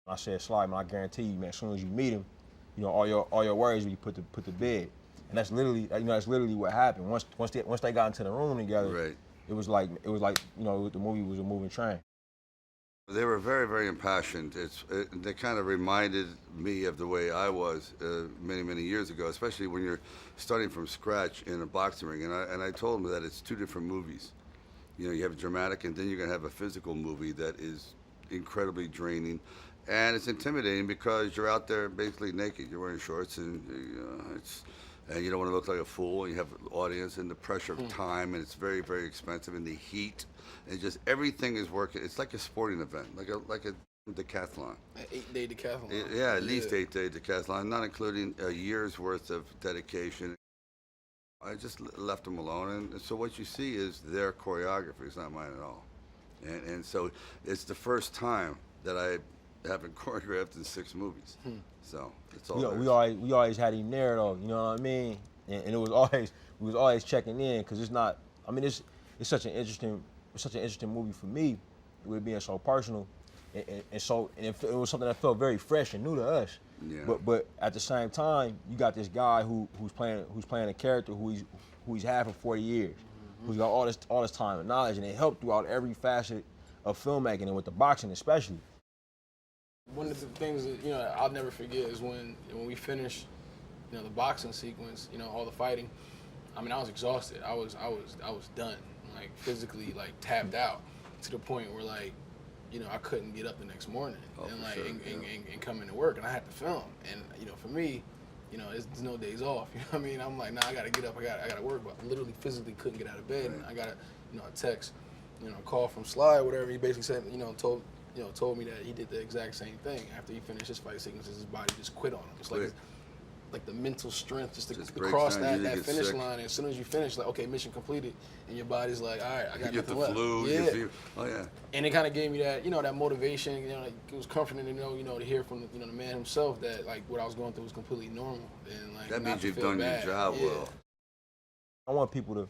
I said, Sly, man, I guarantee you, man, as soon as you meet him, you know, all your worries will be put to bed. And that's literally, you know, that's literally what happened. Once they got into the room together, Right. it was like, you know, the movie was a moving train. They were very, very impassioned. They kind of reminded me of the way I was many, many years ago, especially when you're starting from scratch in a boxing ring. And I told them that it's two different movies. You know, you have a dramatic, and then you're going to have a physical movie that is incredibly draining. And it's intimidating because you're out there basically naked. You're wearing shorts, and and you don't want to look like a fool. And you have an audience, and the pressure of time, and it's very, very expensive, and the heat, and just everything is working. It's like a sporting event, like a decathlon. An 8-day decathlon. Yeah, at least 8-day decathlon, not including a year's worth of dedication. I just left them alone, and so what you see is their choreography. It's not mine at all. And so it's the first time that I haven't choreographed in 6 movies. So it's all. We always had him there though. You know what I mean? And it was always we was always checking in because it's not. I mean, it's such an interesting movie for me, with it being so personal, and it was something that felt very fresh and new to us. Yeah. But at the same time, you got this guy who's playing a character who he's had for 40 years, who's got all this time and knowledge, and it helped throughout every facet of filmmaking and with the boxing especially. One of the things that, you know, I'll never forget is when we finished, you know, the boxing sequence, you know, all the fighting. I mean, I was exhausted. I was done, like physically, like tapped out to the point where, like, you know, I couldn't get up the next morning and come into work, and I had to film. And you know, for me, you know, there's no days off. You know what I mean? I'm like, nah, I gotta get up. I gotta work. But I literally physically couldn't get out of bed. And I got a text, you know, a call from Sly or whatever. He basically said, told me that he did the exact same thing. After he finished his fight sequences, his body just quit on him. It's like the mental strength just to cross that finish line. And as soon as you finish, like, okay, mission completed, and your body's like, all right, I got nothing left. Flu, yeah. Oh yeah. And it kind of gave me that, you know, that motivation. You know, like, it was comforting to know, to hear from the man himself that, like, what I was going through was completely normal. And like, that not means to you've feel done bad. your job well. I want people to,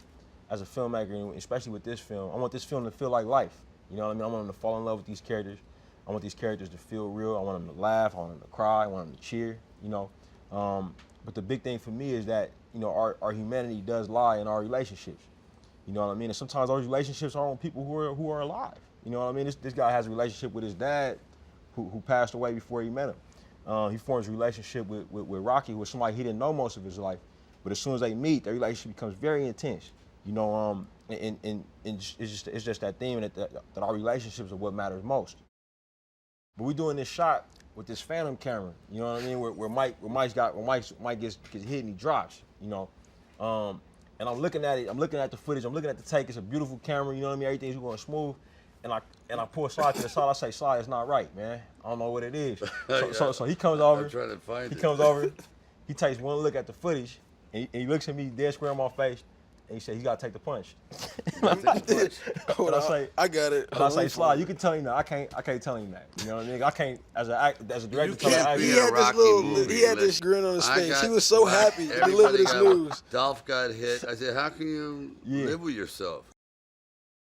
as a filmmaker, and especially with this film, I want this film to feel like life. You know what I mean? I want them to fall in love with these characters. I want these characters to feel real. I want them to laugh. I want them to cry. I want them to cheer. You know. But the big thing for me is that, you know, our humanity does lie in our relationships. You know what I mean? And sometimes those relationships are on people who are alive. You know what I mean? This guy has a relationship with his dad, who passed away before he met him. He forms a relationship with Rocky, with somebody he didn't know most of his life. But as soon as they meet, their relationship becomes very intense. You know, and it's just that theme that our relationships are what matters most. But we're doing this shot with this phantom camera, you know what I mean? Where Mike gets hit and he drops, you know. And I'm looking at it, I'm looking at the footage, I'm looking at the take. It's a beautiful camera, you know what I mean? Everything's going smooth. And I pull Sly to the side. I say, Sly, it's not right, man. I don't know what it is. So he comes over. I'm trying to find it. He comes over. He takes one look at the footage, and he looks at me dead square in my face. And he said, he got to take the punch. I got it. And I say, Sly, you can tell him that. I can't tell him that. You know what I mean? I can't, as a director, You tell can't him be He had Rocky this movie. he had this grin on his face. He was so happy to Everybody deliver this got- news. Dolph got hit. I said, how can you live with yourself?